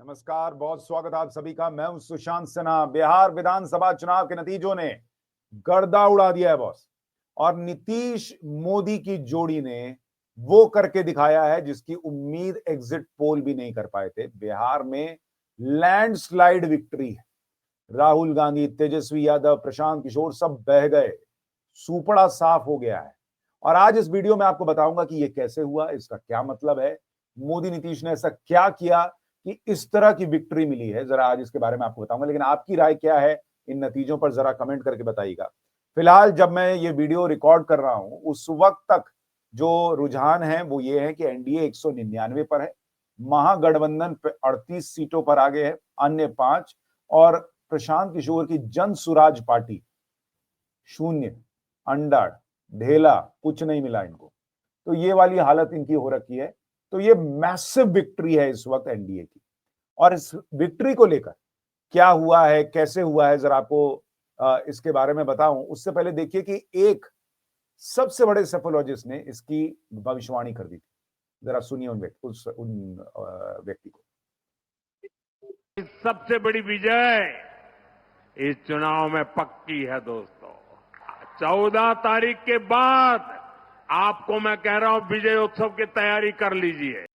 नमस्कार, बहुत स्वागत है आप सभी का। मैं हूं सुशांत सिन्हा। बिहार विधानसभा चुनाव के नतीजों ने गर्दा उड़ा दिया है बॉस। और नीतीश मोदी की जोड़ी ने वो करके दिखाया है जिसकी उम्मीद एग्जिट पोल भी नहीं कर पाए थे। बिहार में लैंडस्लाइड विक्ट्री है। राहुल गांधी, तेजस्वी यादव, प्रशांत किशोर सब बह गए। सुपड़ा साफ हो गया है। और आज इस वीडियो में आपको बताऊंगा कि यह कैसे हुआ, इसका क्या मतलब है, मोदी नीतीश ने ऐसा क्या किया कि इस तरह की विक्ट्री मिली है। जरा आज इसके बारे में आपको बताऊंगा, लेकिन आपकी राय क्या है इन नतीजों पर जरा कमेंट करके बताइएगा। फिलहाल जब मैं ये वीडियो रिकॉर्ड कर रहा हूं उस वक्त तक जो रुझान है वो ये है कि एनडीए 199 पर है, महागठबंधन 38 सीटों पर आगे है, अन्य 5, और प्रशांत किशोर की जन सुराज पार्टी शून्य, अंडा ढेला, कुछ नहीं मिला इनको। तो ये वाली हालत इनकी हो रखी है। तो ये मैसिव विक्ट्री है इस वक्त एनडीए की। और इस विक्ट्री को लेकर क्या हुआ है, कैसे हुआ है, जरा आपको इसके बारे में बताऊं उससे पहले देखिए कि एक सबसे बड़े सेफोलॉजिस्ट ने इसकी भविष्यवाणी कर दी थी। जरा सुनिए उन व्यक्ति को। सबसे बड़ी विजय इस चुनाव में पक्की है दोस्तों। 14 तारीख के बाद आपको मैं कह रहा हूं विजय उत्सव की तैयारी कर लीजिए।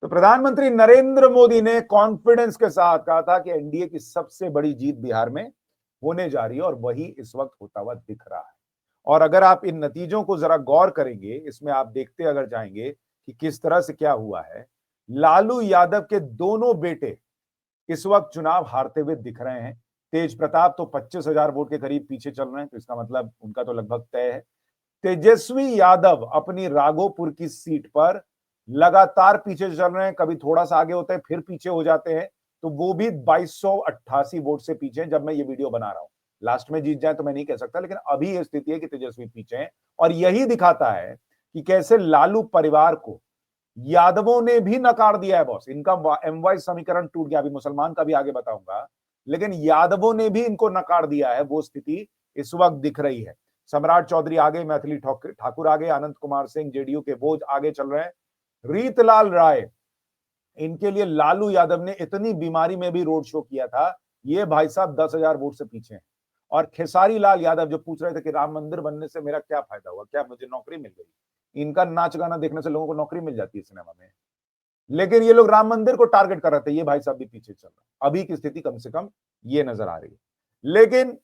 तो प्रधानमंत्री नरेंद्र मोदी ने कॉन्फिडेंस के साथ कहा था कि एनडीए की सबसे बड़ी जीत बिहार में होने जा रही है और वही इस वक्त होता हुआ दिख रहा है। और अगर आप इन नतीजों को जरा गौर करेंगे, इसमें आप देखते अगर जाएंगे कि किस तरह से क्या हुआ है। लालू यादव के दोनों बेटे इस वक्त चुनाव हारते हुए दिख रहे हैं। तेज प्रताप तो 25,000 वोट के करीब पीछे चल रहे हैं, तो इसका मतलब उनका तो लगभग तय है। तेजस्वी यादव अपनी राघोपुर की सीट पर लगातार पीछे चल रहे हैं, कभी थोड़ा सा आगे होते हैं फिर पीछे हो जाते हैं। तो वो भी 2288 वोट से पीछे हैं जब मैं ये वीडियो बना रहा हूं। लास्ट में जीत जाए तो मैं नहीं कह सकता, लेकिन अभी ये स्थिति है कि तेजस्वी पीछे हैं। और यही दिखाता है कि कैसे लालू परिवार को यादवों ने भी नकार दिया है बॉस। इनका एमवाई समीकरण टूट गया। अभी मुसलमान का भी आगे बताऊंगा, लेकिन यादवों ने भी इनको नकार दिया है। वो स्थिति इस वक्त दिख रही है। सम्राट चौधरी आगे, मैथिली ठाकुर आगे, अनंत कुमार सिंह जेडीयू के वो आगे चल रहे हैं। रीतलाल राय, इनके लिए लालू यादव ने इतनी बीमारी में भी रोड शो किया था, ये भाई साहब 10,000 वोट से पीछे हैं। और खेसारी लाल यादव जो पूछ रहे थे कि राम मंदिर बनने से मेरा क्या फायदा हुआ, क्या मुझे नौकरी मिल गई, इनका नाच गाना देखने से लोगों को नौकरी मिल जाती है सिनेमा में। लेकिन ये लोग राम मंदिर को टारगेट कर रहे थे, ये भाई साहब भी पीछे चल रहा। अभी की स्थिति कम से कम ये नजर आ रही है। लेकिन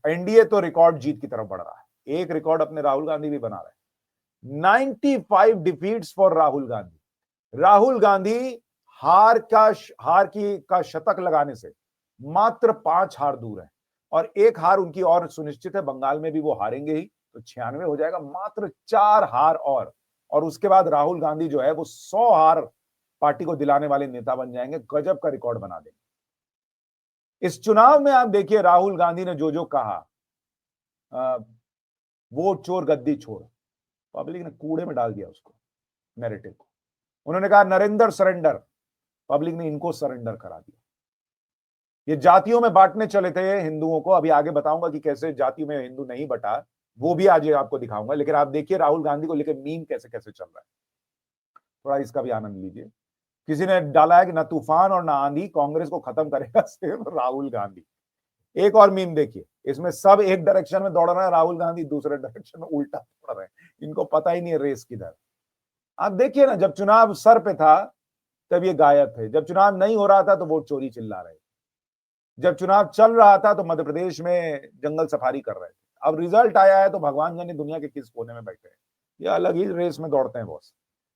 एनडीए तो रिकॉर्ड जीत की तरफ बढ़ रहा है। एक रिकॉर्ड अपने राहुल गांधी भी बना रहे हैं। 95 डिफीट्स फॉर राहुल गांधी। राहुल गांधी हार का शतक लगाने से मात्र 5 हार दूर है। और एक हार उनकी और सुनिश्चित है, बंगाल में भी वो हारेंगे ही, तो 96 हो जाएगा। मात्र 4 हार और उसके बाद राहुल गांधी जो है वो 100 हार पार्टी को दिलाने वाले नेता बन जाएंगे। गजब का रिकॉर्ड बना देंगे। इस चुनाव में आप देखिए राहुल गांधी ने जो जो कहा, वोट चोर गद्दी छोड़, पब्लिक ने कूड़े में डाल दिया उसको, नैरेटिव को। उन्होंने कहा नरेंद्र सरेंडर, पब्लिक ने इनको सरेंडर करा दिया। ये जातियों में बांटने चले थे हिंदुओं को। अभी आगे बताऊंगा कि कैसे जाति में हिंदू नहीं बटा, वो भी आज आपको दिखाऊंगा। लेकिन आप देखिए राहुल गांधी को लेकर मीम कैसे कैसे चल रहा है, थोड़ा इसका भी आनंद लीजिए। किसी ने डाला है कि ना तूफान और ना आंधी कांग्रेस को खत्म करेगा सिर्फ राहुल गांधी। एक और मीम देखिए, इसमें सब एक डायरेक्शन में दौड़ रहे हैं, राहुल गांधी दूसरे डायरेक्शन में उल्टा दौड़ रहे हैं। इनको पता ही नहीं है रेस किधर। आप देखिए ना, जब चुनाव सर पे था तब ये गायब थे, जब चुनाव नहीं हो रहा था तो वोट चोरी चिल्ला रहे, जब चुनाव चल रहा था तो मध्य प्रदेश में जंगल सफारी कर रहे थे। अब रिजल्ट आया है तो भगवान जाने दुनिया के किस कोने में बैठे हैं। ये अलग ही रेस में दौड़ते हैं बॉस।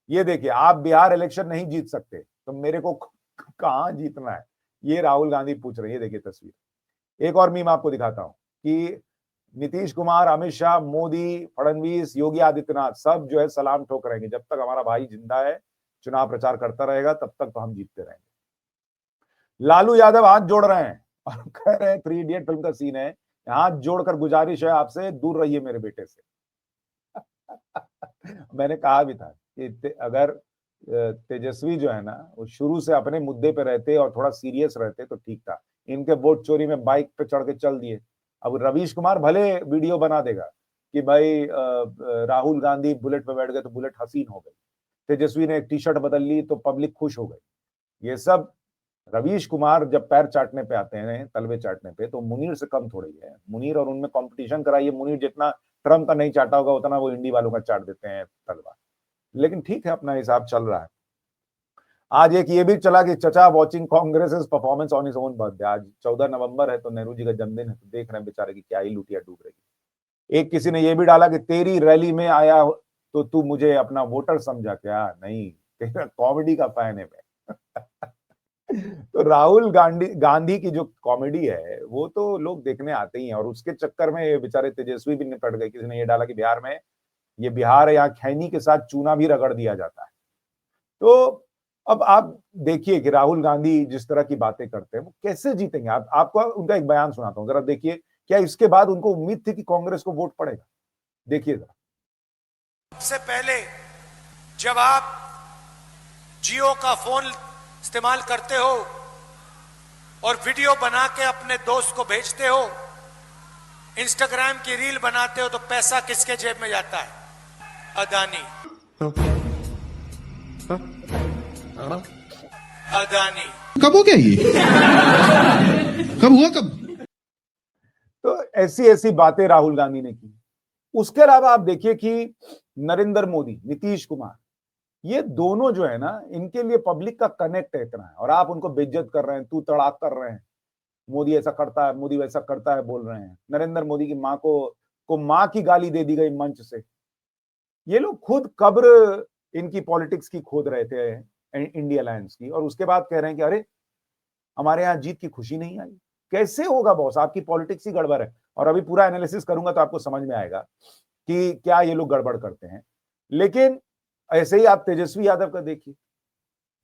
ये देखिए, आप बिहार इलेक्शन नहीं जीत सकते तो मेरे को कहां जीतना है, ये राहुल गांधी पूछ रहे हैं। ये देखिए तस्वीर। एक और मीम आपको दिखाता हूं कि नीतीश कुमार, अमित शाह, मोदी, फडणवीस, योगी आदित्यनाथ सब जो है सलाम ठोक रहेंगे। जब तक हमारा भाई जिंदा है, चुनाव प्रचार करता रहेगा, तब तक तो हम जीतते रहेंगे। लालू यादव हाथ जोड़ रहे हैं और कह रहे हैं, 3 इडियट फिल्म का सीन है, हाथ जोड़कर गुजारिश है आपसे, दूर रहिए मेरे बेटे से। मैंने कहा भी था कि अगर तेजस्वी जो है ना वो शुरू से अपने मुद्दे पे रहते और थोड़ा सीरियस रहते तो ठीक था। इनके वोट चोरी में बाइक पे चढ़ के चल दिए। अब रवीश कुमार भले वीडियो बना देगा कि भाई राहुल गांधी बुलेट पे बैठ गए तो बुलेट हसीन हो गई, तेजस्वी ने एक टी शर्ट बदल ली तो पब्लिक खुश हो गई। ये सब रवीश कुमार जब पैर चाटने पे आते हैं, तलवे चाटने पे, तो मुनीर से कम थोड़ी है। मुनीर और उनमें कंपटीशन कराइए, मुनीर जितना ट्रम्प का नहीं चाटा होगा उतना वो इंडी वालों का चाट देते हैं तलवा। लेकिन ठीक है, अपना हिसाब चल रहा है। आज एक ये भी चला कि चचा watching Congress performance on his own birthday. आज 14 नवंबर है तो नेहरू जी का जन्मदिन है, तो देख रहे हैं बेचारे की क्या ही लुटिया डूब रही। एक किसी ने ये भी डाला कि तेरी रैली में आया तो तू मुझे अपना वोटर समझा क्या? नहीं, तेरा कॉमेडी का फैन है मैं। तो राहुल गांधी की जो कॉमेडी है वो तो लोग देखने आते ही हैं, और उसके चक्कर में ये बेचारे तेजस्वी भी निपट गए। किसी ने ये डाला कि बिहार में, ये बिहार है, यहाँ खैनी के साथ चूना भी रगड़ दिया जाता है। तो अब आप देखिए कि राहुल गांधी जिस तरह की बातें करते हैं वो कैसे जीतेंगे। आपको उनका एक बयान सुनाता हूं, जरा देखिए। क्या इसके बाद उनको उम्मीद थी कि कांग्रेस को वोट पड़ेगा? देखिए जरा। सबसे पहले जब आप जियो का फोन इस्तेमाल करते हो और वीडियो बना के अपने दोस्त को भेजते हो, इंस्टाग्राम की रील बनाते हो, तो पैसा किसके जेब में जाता है? अदानी। अदानी। कब हो गया ये? कब हुआ कब? तो ऐसी ऐसी बातें राहुल गांधी ने की। उसके अलावा आप देखिए कि नरेंद्र मोदी, नीतीश कुमार, ये दोनों जो है ना, इनके लिए पब्लिक का कनेक्ट इतना है, और आप उनको बेइज्जत कर रहे हैं, तू तड़ाक कर रहे हैं। मोदी ऐसा करता है, मोदी वैसा करता है बोल रहे हैं। नरेंद्र मोदी की मां को मां की गाली दे दी गई मंच से। ये लोग खुद कब्र इनकी पॉलिटिक्स की खोद रहे थे, इंडिया अलायंस की, और उसके बाद कह रहे हैं कि अरे हमारे यहाँ जीत की खुशी नहीं आई। कैसे होगा बॉस? आपकी पॉलिटिक्स ही गड़बड़ है। और अभी पूरा एनालिसिस करूंगा तो आपको समझ में आएगा कि क्या ये लोग गड़बड़ करते हैं। लेकिन ऐसे ही आप तेजस्वी यादव का देखिए,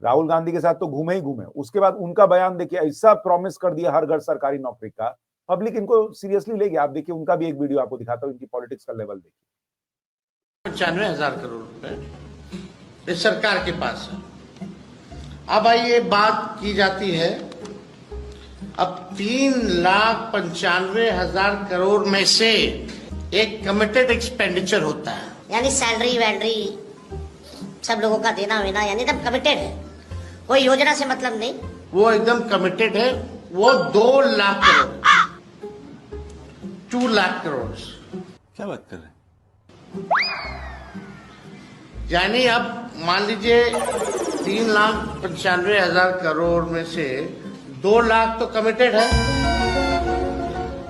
राहुल गांधी के साथ तो घूमे ही घूमे, उसके बाद उनका बयान देखिए, ऐसा प्रॉमिस कर दिया हर घर सरकारी नौकरी का, पब्लिक इनको सीरियसली लेगी। आप देखिए, उनका भी एक वीडियो आपको दिखाता हूं, इनकी पॉलिटिक्स का लेवल देखिए। 95,000 करोड़ रुपए इस सरकार के पास है। अब आइए बात की जाती है, अब 3,95,000 करोड़ में से एक कमिटेड एक्सपेंडिचर होता है, यानी सैलरी वैलरी सब लोगों का देना वेना, यानी एकदम कमिटेड है, कोई योजना से मतलब नहीं। वो एकदम कमिटेड है। वो 2 लाख करोड़, 2 लाख करोड़। क्या बात कर रहे हैं? यानी अब मान लीजिए 3,95,000 करोड़ में से 2 लाख तो कमिटेड है,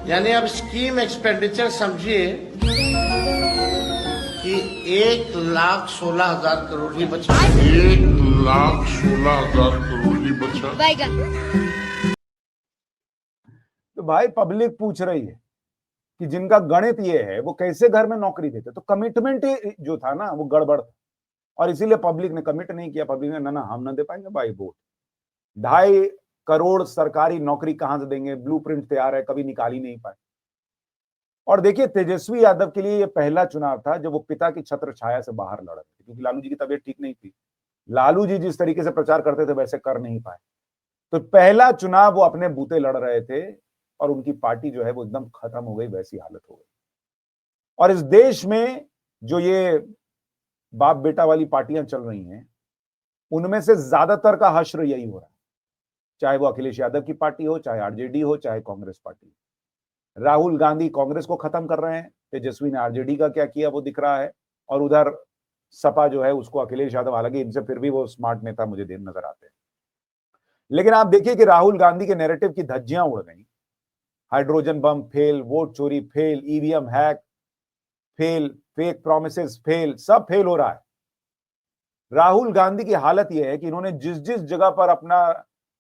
यानी अब स्कीम एक्सपेंडिचर समझिए कि 1,16,000 करोड़ ही बचा। 1,16,000 करोड़ ही बचा। तो भाई पब्लिक पूछ रही है कि जिनका गणित ये है वो कैसे घर में नौकरी देते? तो कमिटमेंट जो था ना वो गड़बड़ था, और इसीलिए पब्लिक ने कमिट नहीं किया। पब्लिक ने ना हम ना दे पाएंगे भाई वोट। 2.5 करोड़ सरकारी नौकरी कहां से देंगे? ब्लूप्रिंट तैयार है, कभी निकाल ही नहीं पाए। और देखिए, तेजस्वी यादव के लिए ये पहला चुनाव था जब वो पिता की छत्र छाया से बाहर लड़ रहे थे, क्योंकि लालू जी की तबीयत ठीक नहीं थी। लालू जी जिस तरीके से प्रचार करते थे वैसे कर नहीं पाए, तो पहला चुनाव वो अपने बूते लड़ रहे थे, और उनकी पार्टी जो है वो एकदम खत्म हो गई, वैसी हालत हो गई। और इस देश में जो ये बाप बेटा वाली पार्टियां चल रही हैं, उनमें से ज्यादातर का हश्र यही हो रहा है, चाहे वो अखिलेश यादव की पार्टी हो, चाहे आरजेडी हो, चाहे कांग्रेस पार्टी। राहुल गांधी कांग्रेस को खत्म कर रहे हैं, तेजस्वी ने आरजेडी का क्या किया वो दिख रहा है, और उधर सपा जो है उसको अखिलेश यादव, हालांकि इनसे फिर भी वो स्मार्ट नेता मुझे देर नजर आते हैं। लेकिन आप देखिए कि राहुल गांधी के नैरेटिव की धज्जियां उड़ गई। हाइड्रोजन बम फेल, वोट चोरी fail, EVM hack fail, fake promises fail, सब फेल हो रहा है। राहुल गांधी की हालत यह है कि इन्होंने जिस जिस जगह पर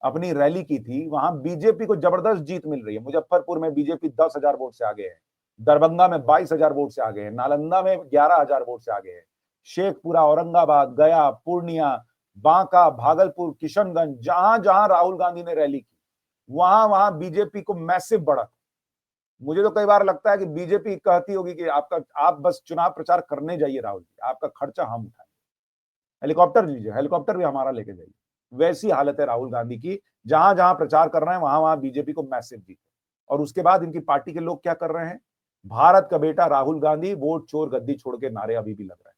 अपनी रैली की थी वहां बीजेपी को जबरदस्त जीत मिल रही है। मुजफ्फरपुर में बीजेपी 10,000 वोट से आगे है, दरभंगा में 22,000 वोट से आगे है, नालंदा में 11,000 वोट से आगे है, शेखपुरा, औरंगाबाद, गया, पूर्णिया, बांका, भागलपुर, किशनगंज, जहां जहां राहुल गांधी ने रैली की वहां वहां बीजेपी को मैसिव बढ़त। मुझे तो कई बार लगता है कि बीजेपी कहती होगी कि आप बस चुनाव प्रचार करने जाइए राहुल जी, आपका खर्चा हम उठाएंगे, हेलीकॉप्टर लीजिए, हेलीकॉप्टर भी हमारा लेके जाइए। वैसी हालत है राहुल गांधी की, जहां जहां प्रचार कर रहे हैं वहां वहां बीजेपी को मैसिव जीत। और उसके बाद इनकी पार्टी के लोग क्या कर रहे हैं? भारत का बेटा राहुल गांधी, वोट चोर गद्दी छोड़ के नारे अभी भी लग रहे हैं।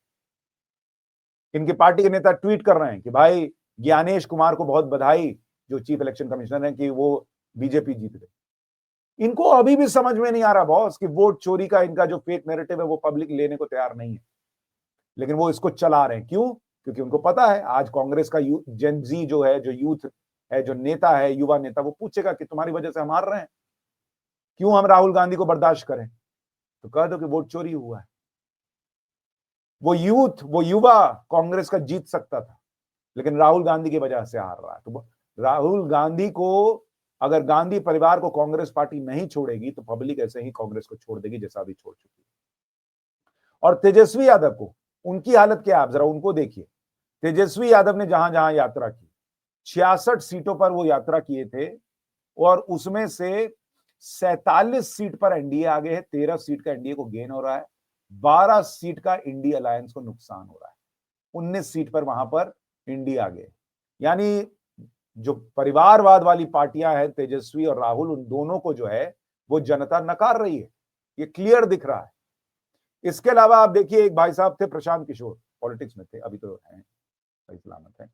इनकी पार्टी के नेता ट्वीट कर रहे हैं कि भाई ज्ञानेश कुमार को बहुत बधाई, जो चीफ इलेक्शन कमिश्नर है, कि वो बीजेपी जीत गई। इनको अभी भी समझ में नहीं आ रहा बॉस कि वोट चोरी का इनका जो फेक नैरेटिव है वो पब्लिक लेने को तैयार नहीं है, लेकिन वो इसको चला रहे हैं। क्यों? क्योंकि उनको पता है आज कांग्रेस का जेन जी जो है, जो यूथ है, जो नेता है, युवा नेता, वो पूछेगा कि तुम्हारी वजह से हम हार रहे हैं, क्यों हम राहुल गांधी को बर्दाश्त करें? तो कह दो कि वोट चोरी हुआ है। वो यूथ, वो युवा कांग्रेस का जीत सकता था, लेकिन राहुल गांधी की वजह से हार रहा है। तो राहुल गांधी को, अगर गांधी परिवार को कांग्रेस पार्टी नहीं छोड़ेगी तो पब्लिक ऐसे ही कांग्रेस को छोड़ देगी, जैसा अभी छोड़ चुकी है। और तेजस्वी यादव को, उनकी हालत क्या है आप जरा उनको देखिए। तेजस्वी यादव ने जहां जहां यात्रा की, 66 सीटों पर वो यात्रा किए थे, और उसमें से 47 सीट पर एनडीए आगे है, 13 सीट का एनडीए को गेन हो रहा है, 12 सीट का इंडिया अलायंस को नुकसान हो रहा है, 19 सीट पर वहां पर इंडिया आगे। यानी जो परिवारवाद वाली पार्टियां हैं, तेजस्वी और राहुल, उन दोनों को जो है वो जनता नकार रही है, ये क्लियर दिख रहा है। इसके अलावा आप देखिए, एक भाई साहब थे प्रशांत किशोर, पॉलिटिक्स में थे, अभी तो हैं, सही सलामत है,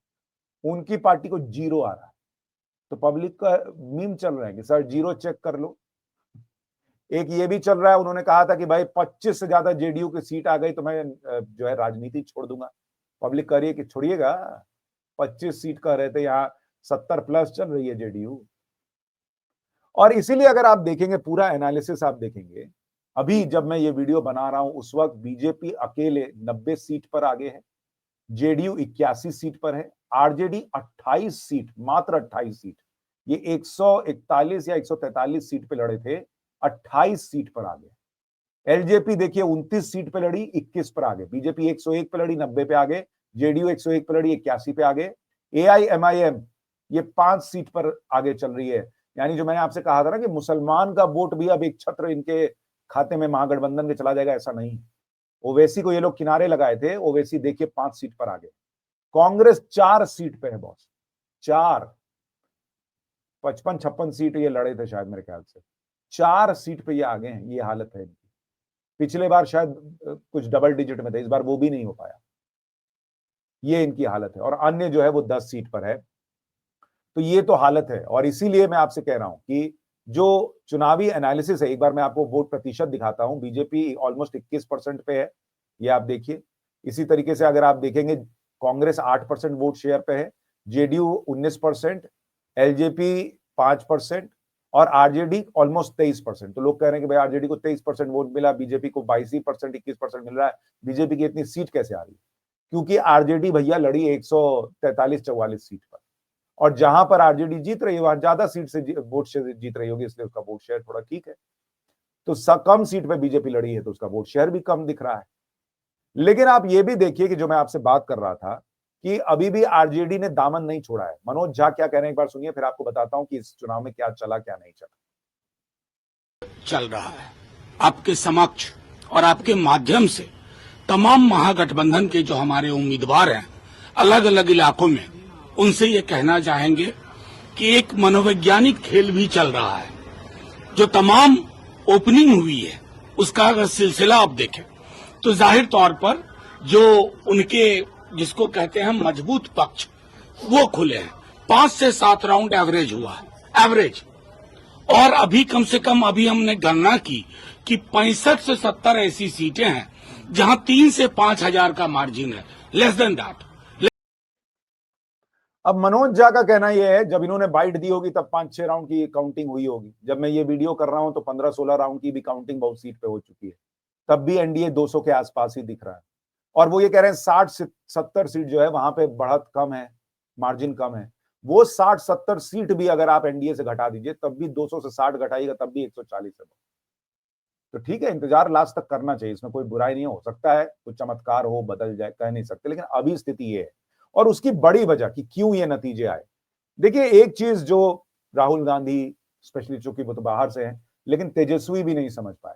उनकी पार्टी को 0 आ रहा है। तो पब्लिक का मीम चल रहा है कि सर 0 चेक कर लो। एक ये भी चल रहा है, उन्होंने कहा था कि भाई 25 से ज्यादा जेडीयू की सीट आ गई तो मैं जो है राजनीति छोड़ दूंगा। पब्लिक कह रही है कि छोड़िएगा, 25 सीट कह रहे थे, यहाँ 70 प्लस चल रही है जेडीयू। और इसीलिए अगर आप देखेंगे, पूरा एनालिसिस आप देखेंगे, अभी जब मैं ये वीडियो बना रहा हूं उस वक्त बीजेपी अकेले 90 सीट पर आगे है, जेडीयू 81 सीट पर है, आरजेडी 28 सीट, मात्र 28 सीट, ये 141 या 143 सीट पे लड़े थे, 28 सीट पर आगे। एलजेपी देखिए 29 सीट पे लड़ी, 21 पर आगे। बीजेपी 101 पे लड़ी, 90 पे आगे। जेडीयू 101 पे लड़ी, 81 पे आगे। एआईएमआईएम ये 5 सीट पर आगे चल रही है। यानी जो मैंने आपसे कहा था ना कि मुसलमान का वोट भी अब एक छत्र इनके खाते में महागठबंधन के चला जाएगा, ऐसा नहीं। ओवैसी को ये लोग किनारे लगाए थे, ओवैसी देखिए 5 सीट पर आगे। कांग्रेस 4 सीट पे है बॉस, 4, 55-56 सीट ये लड़े थे शायद मेरे ख्याल से, 4 सीट पे ये आगे हैं। ये हालत है इनकी। पिछले बार शायद कुछ डबल डिजिट में थे, इस बार वो भी नहीं हो पाया। ये इनकी हालत है। और अन्य जो है वो 10 सीट पर है। तो ये तो हालत है। और इसीलिए मैं आपसे कह रहा हूं कि जो चुनावी एनालिसिस है, एक बार मैं आपको वोट प्रतिशत दिखाता हूं। बीजेपी ऑलमोस्ट 21% पे है, ये आप देखिए। इसी तरीके से अगर आप देखेंगे, कांग्रेस 8% वोट शेयर पे है, जेडीयू 19%, एलजेपी 5% और आरजेडी ऑलमोस्ट 23%। तो लोग कह रहे हैं कि भाई आरजेडी को 23% वोट मिला, बीजेपी को 22%, 21% मिल रहा है। बीजेपी की इतनी सीट कैसे आ रही है? क्योंकि आरजेडी भैया लड़ी 143-44 सीट पर, और जहां पर आरजेडी जीत रही है वहां ज्यादा सीट से वोट शेयर जीत रही होगी, इसलिए उसका वोट शेयर थोड़ा ठीक है। तो कम सीट पे बीजेपी लड़ी है तो उसका वोट शेयर भी कम दिख रहा है। लेकिन आप ये भी देखिए कि जो मैं आपसे बात कर रहा था कि अभी भी आरजेडी ने दामन नहीं छोड़ा है। मनोज झा क्या कह रहे हैं, एक बार सुनिए, फिर आपको बताता हूं कि इस चुनाव में क्या चला क्या नहीं चला। चल रहा है आपके समक्ष और आपके माध्यम से तमाम महागठबंधन के जो हमारे उम्मीदवार हैं अलग अलग इलाकों में, उनसे ये कहना चाहेंगे कि एक मनोवैज्ञानिक खेल भी चल रहा है। जो तमाम ओपनिंग हुई है उसका अगर सिलसिला आप देखें तो जाहिर तौर पर जो उनके जिसको कहते हैं मजबूत पक्ष वो खुले हैं। 5 से 7 राउंड एवरेज हुआ है, एवरेज। और अभी कम से कम अभी हमने गणना की कि 65 से 70 ऐसी सीटें हैं जहां 3 से 5 हजार का मार्जिन है, लेस देन दैट। अब मनोज झा का कहना यह है, जब इन्होंने बाइट दी होगी तब 5-6 राउंड की काउंटिंग हुई होगी। जब मैं ये वीडियो कर रहा हूं तो 15-16 राउंड की भी काउंटिंग बहुत सीट पे हो चुकी है, तब भी एनडीए 200 के आसपास ही दिख रहा है। और वो ये कह रहे हैं 60-70 सीट जो है वहां पे बढ़त कम है, मार्जिन कम है। वो 60-70 सीट भी अगर आप एनडीए से घटा दीजिए तब भी 200 से 60 घटाइएगा तब भी 140 है। तो ठीक है, इंतजार लास्ट तक करना चाहिए, इसमें कोई बुराई नहीं। हो सकता है कुछ चमत्कार हो, बदल जाए, कह नहीं सकते, लेकिन अभी स्थिति ये है। और उसकी बड़ी वजह कि क्यों ये नतीजे आए, देखिए एक चीज जो राहुल गांधी स्पेशली, चूंकि वो तो बाहर से हैं, लेकिन तेजस्वी भी नहीं समझ पाए।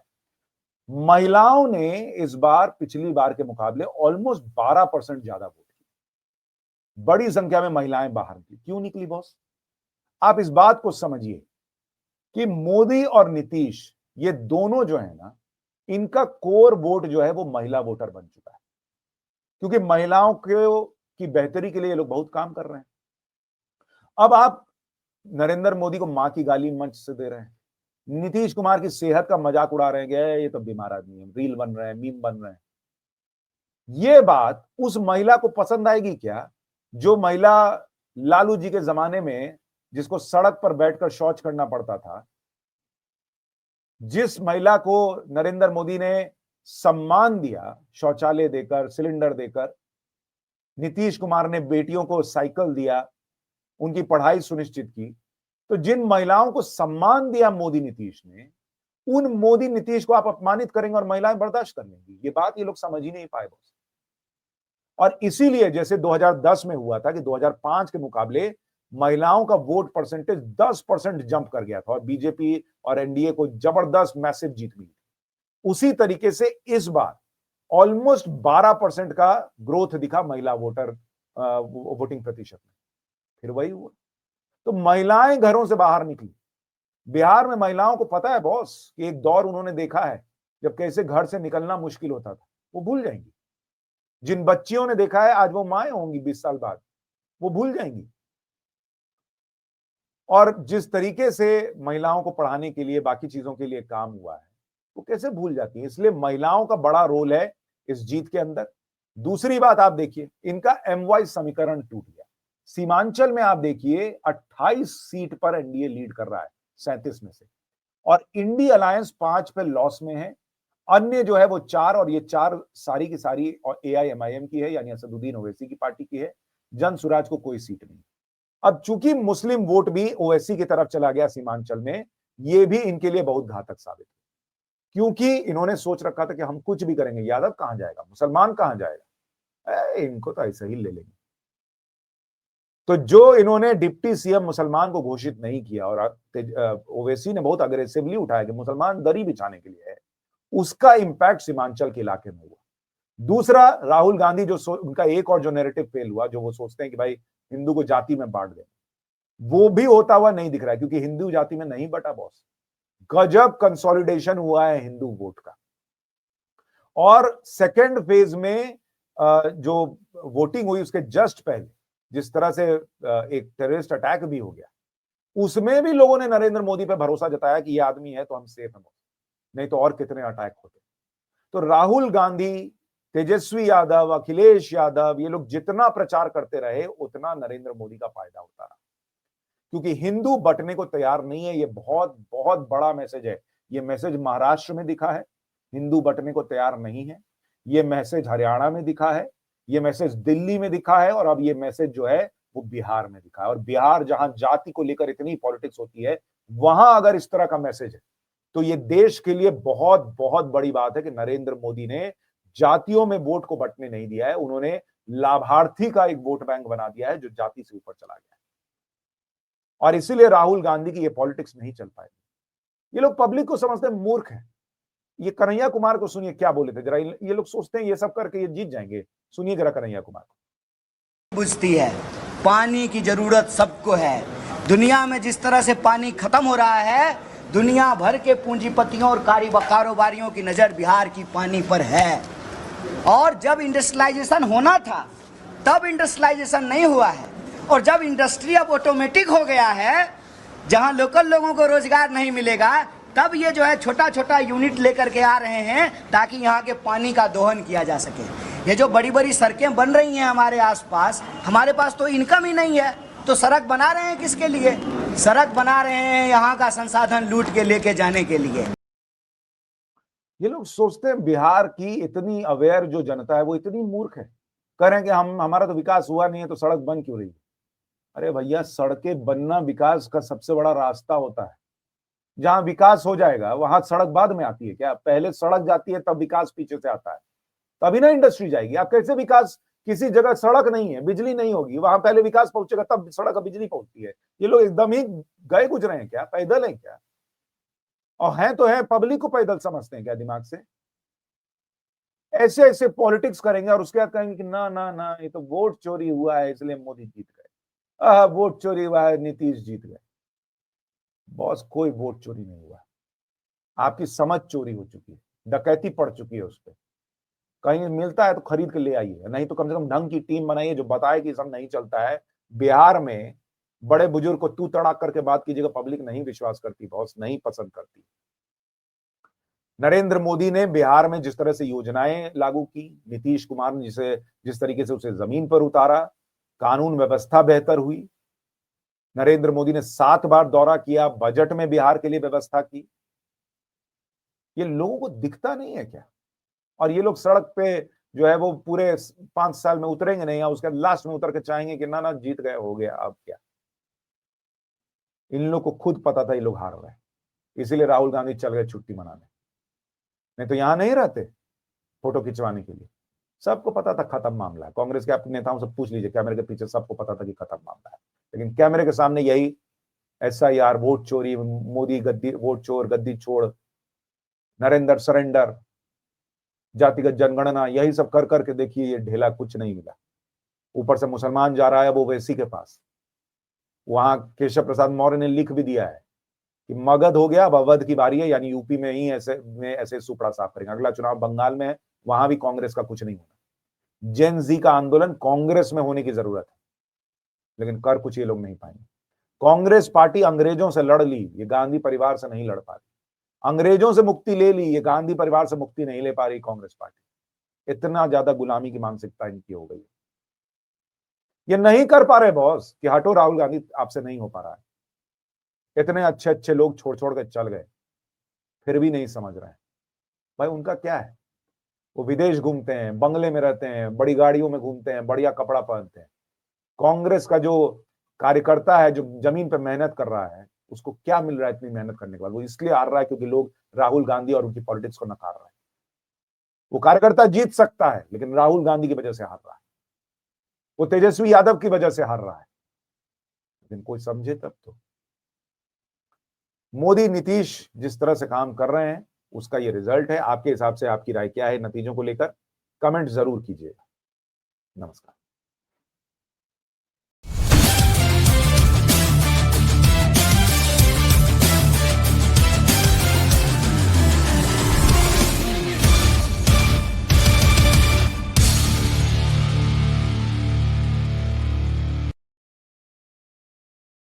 महिलाओं ने इस बार पिछली बार के मुकाबले ऑलमोस्ट 12% ज्यादा वोट किए। बड़ी संख्या में महिलाएं बाहर निकली। क्यों निकली बॉस? आप इस बात को समझिए कि मोदी और नीतीश ये दोनों जो है ना, इनका कोर वोट जो है वो महिला वोटर बन चुका है। क्योंकि महिलाओं की बेहतरी के लिए ये लोग बहुत काम कर रहे हैं। अब आप नरेंद्र मोदी को मां की गाली मंच से दे रहे हैं, नीतीश कुमार की सेहत का मजाक उड़ा रहे हैं, ये तो बीमार आदमी है, रील बन रहे हैं, मीम बन रहे हैं। ये बात उस महिला को पसंद आएगी क्या, जो महिला लालू जी के जमाने में जिसको सड़क पर बैठकर शौच करना पड़ता था, जिस महिला को नरेंद्र मोदी ने सम्मान दिया शौचालय देकर, सिलेंडर देकर, नीतीश कुमार ने बेटियों को साइकिल दिया, उनकी पढ़ाई सुनिश्चित की, तो जिन महिलाओं को सम्मान दिया मोदी नीतीश ने, उन मोदी नीतीश को आप अपमानित करेंगे और महिलाएं बर्दाश्त कर लेंगी। ये बात ये लोग समझ ही नहीं पाए बॉस। और इसीलिए जैसे 2010 में हुआ था कि 2005 के मुकाबले महिलाओं का वोट परसेंटेज 10% जंप कर गया था और बीजेपी और एनडीए को जबरदस्त मैसिव जीत मिली, उसी तरीके से इस बार ऑलमोस्ट 12% का ग्रोथ दिखा महिला वोटिंग प्रतिशत में। फिर वही हुआ, तो महिलाएं घरों से बाहर निकली। बिहार में महिलाओं को पता है बॉस कि एक दौर उन्होंने देखा है जब कैसे घर से निकलना मुश्किल होता था, वो भूल जाएंगी। जिन बच्चियों ने देखा है आज वो माएं होंगी 20 साल बाद, वो भूल जाएंगी। और जिस तरीके से महिलाओं को पढ़ाने के लिए, बाकी चीजों के लिए काम हुआ है, वो कैसे भूल जाती है। इसलिए महिलाओं का बड़ा रोल है इस जीत के अंदर। दूसरी बात आप देखिए, इनका MY समीकरण टूट गया। सीमांचल में आप देखिए 28 सीट पर एनडीए लीड कर रहा है 37 में से, और इंडी अलायंस 5 पे लॉस में है। अन्य जो है वो 4, और ये 4 सारी की सारी और AIMIM की है, यानी असदुद्दीन ओवैसी की पार्टी की है। जन सुराज को कोई सीट नहीं। अब चूंकि मुस्लिम वोट भी ओवैसी की तरफ चला गया सीमांचल में, ये भी इनके लिए बहुत घातक साबित है, क्योंकि इन्होंने सोच रखा था कि हम कुछ भी करेंगे, यादव कहां जाएगा, मुसलमान कहां जाएगा, इनको तो ऐसा ही ले लेंगे। तो जो इन्होंने डिप्टी सीएम मुसलमान को घोषित नहीं किया, और ओवैसी ने बहुत अग्रेसिवली उठाया कि मुसलमान दरी बिछाने के लिए है, उसका इंपैक्ट सीमांचल के इलाके में हुआ। दूसरा, राहुल गांधी जो उनका एक और जो नैरेटिव फेल हुआ, जो वो सोचते हैं कि भाई हिंदू को जाति में बांट दें, वो भी होता हुआ नहीं दिख रहा है, क्योंकि हिंदू जाति में नहीं बटा बॉस। गजब कंसोलिडेशन हुआ है हिंदू वोट का। और सेकेंड फेज में जो वोटिंग हुई उसके जस्ट पहले जिस तरह से एक टेररिस्ट अटैक भी हो गया, उसमें भी लोगों ने नरेंद्र मोदी पर भरोसा जताया कि ये आदमी है तो हम सेफ हैं, नहीं तो और कितने अटैक होते। तो राहुल गांधी, तेजस्वी यादव, अखिलेश यादव, ये लोग जितना प्रचार करते रहे उतना नरेंद्र मोदी का फायदा होता रहा, क्योंकि हिंदू बंटने को तैयार नहीं है। ये बहुत बहुत बड़ा मैसेज है। ये मैसेज महाराष्ट्र में दिखा है, हिंदू बंटने को तैयार नहीं है। ये मैसेज हरियाणा में दिखा है, ये मैसेज दिल्ली में दिखा है, और अब ये मैसेज जो है वो बिहार में दिखा है। और बिहार जहां जाति को लेकर इतनी पॉलिटिक्स होती है, वहां अगर इस तरह का मैसेज है तो ये देश के लिए बहुत बहुत बड़ी बात है कि नरेंद्र मोदी ने जातियों में वोट को बंटने नहीं दिया है, उन्होंने लाभार्थी का एक वोट बैंक बना दिया है जो जाति से ऊपर चला गया है। और इसीलिए राहुल गांधी की ये पॉलिटिक्स नहीं चल पाएगी। ये लोग पब्लिक को समझते हैं मूर्ख है। ये कन्हैया कुमार को सुनिए क्या बोले थे जरा। ये लोग सोचते हैं ये सब करके ये जीत जाएंगे। सुनिए जरा कन्हैया कुमार को। बुझती है, पानी की जरूरत सबको है। दुनिया में जिस तरह से पानी खत्म हो रहा है, दुनिया भर के पूंजीपतियों और कारोबारियों की नजर बिहार की पानी पर है। और जब इंडस्ट्रियलाइजेशन होना था तब इंडस्ट्रियलाइजेशन नहीं हुआ है, और जब इंडस्ट्री अब ऑटोमेटिक हो गया है, जहां लोकल लोगों को रोजगार नहीं मिलेगा, तब ये जो है छोटा छोटा यूनिट लेकर के आ रहे हैं ताकि यहाँ के पानी का दोहन किया जा सके। ये जो बड़ी बड़ी सड़कें बन रही हैं हमारे आसपास, हमारे पास तो इनकम ही नहीं है, तो सड़क बना रहे हैं किसके लिए? सड़क बना रहे हैं यहाँ का संसाधन लूट के लेके जाने के लिए। ये लोग सोचते हैं बिहार की इतनी अवेयर जो जनता है वो इतनी मूर्ख है, कह रहे हैं कि हमारा तो विकास हुआ नहीं है तो सड़क बन क्यों रही है। अरे भैया, सड़कें बनना विकास का सबसे बड़ा रास्ता होता है। जहां विकास हो जाएगा वहां सड़क बाद में आती है क्या? पहले सड़क जाती है तब विकास पीछे से आता है, तभी ना इंडस्ट्री जाएगी। आप कैसे विकास, किसी जगह सड़क नहीं है, बिजली नहीं होगी, वहां पहले विकास पहुंचेगा तब सड़क और बिजली पहुंचती है। ये लोग एकदम ही गए गुजरे हैं क्या? पैदल है क्या? और हैं तो है, पब्लिक को पैदल समझते हैं क्या दिमाग से? ऐसे ऐसे पॉलिटिक्स करेंगे और उसके बाद कहेंगे कि ना ना ना, ये तो वोट चोरी हुआ है इसलिए मोदी जीत गए, वोट चोरी हुआ है नीतीश जीत गए। बॉस, कोई वोट चोरी नहीं हुआ, आपकी समझ चोरी हो चुकी है, डकैती पड़ चुकी है उस पर। कहीं मिलता है तो खरीद के ले आइए, नहीं तो कम से कम ढंग की टीम बनाइए जो बताए कि सब नहीं चलता है। बिहार में बड़े बुजुर्ग को तू तड़ाक करके बात कीजिएगा, पब्लिक नहीं विश्वास करती, बॉस नहीं पसंद करती। नरेंद्र मोदी ने बिहार में जिस तरह से योजनाएं लागू की, नीतीश कुमार ने जिस तरीके से उसे जमीन पर उतारा, कानून व्यवस्था बेहतर हुई। नरेंद्र मोदी ने 7 बार दौरा किया, बजट में बिहार के लिए व्यवस्था की। ये लोगों को दिखता नहीं है क्या? और ये लोग सड़क पे जो है वो पूरे 5 साल में उतरेंगे नहीं, या उसके लास्ट में उतर के चाहेंगे कि ना जीत गए, हो गया, अब क्या। इन लोग को खुद पता था ये लोग हार रहे हैं, इसीलिए राहुल गांधी चल गए छुट्टी मनाने, नहीं तो यहां नहीं रहते फोटो खिंचवाने के लिए। सबको पता था खत्म मामला है। कांग्रेस के अपने नेताओं से पूछ लीजिए, कैमरे के पीछे सबको पता था कि खत्म मामला है, लेकिन कैमरे के सामने यही SIR, वोट चोरी, मोदी गद्दी, वोट चोर, गद्दी छोड़, नरेंद्र सरेंडर, जातिगत जनगणना, यही सब कर करके देखिए ये ढेला कुछ नहीं मिला। ऊपर से मुसलमान जा रहा है वो वैसी के पास। वहां केशव प्रसाद मौर्य ने लिख भी दिया है कि मगध हो गया, अब अवध की बारी है, यानी यूपी में ही ऐसे सुपड़ा साफ करेंगे। अगला चुनाव बंगाल में है, वहां भी कांग्रेस का कुछ नहीं होना। जेन जी का आंदोलन कांग्रेस में होने की जरूरत है, लेकिन कर कुछ ये लोग नहीं पाएंगे। कांग्रेस पार्टी अंग्रेजों से लड़ ली, ये गांधी परिवार से नहीं लड़ पा रही। अंग्रेजों से मुक्ति ले ली, ये गांधी परिवार से मुक्ति नहीं ले पा रही कांग्रेस पार्टी। इतना ज्यादा गुलामी की मानसिकता इनकी हो गई। ये नहीं कर पा रहे बॉस कि हटो राहुल गांधी, आपसे नहीं हो पा रहा है। इतने अच्छे अच्छे लोग छोड़ छोड़ के चल गए, फिर भी नहीं समझ रहे हैं। भाई उनका क्या है, वो विदेश घूमते हैं, बंगले में रहते हैं, बड़ी गाड़ियों में घूमते हैं, बढ़िया कपड़ा पहनते हैं। कांग्रेस का जो कार्यकर्ता है, जो जमीन पर मेहनत कर रहा है, उसको क्या मिल रहा है इतनी मेहनत करने के बाद? वो इसलिए हार रहा है क्योंकि लोग राहुल गांधी और उनकी पॉलिटिक्स को नकार रहे हैं। वो कार्यकर्ता जीत सकता है, लेकिन राहुल गांधी की वजह से हार रहा है, वो तेजस्वी यादव की वजह से हार रहा है। लेकिन कोई समझे तब तो। मोदी नीतीश जिस तरह से काम कर रहे हैं उसका ये रिजल्ट है। आपके हिसाब से आपकी राय क्या है नतीजों को लेकर? कमेंट जरूर कीजिएगा। नमस्कार।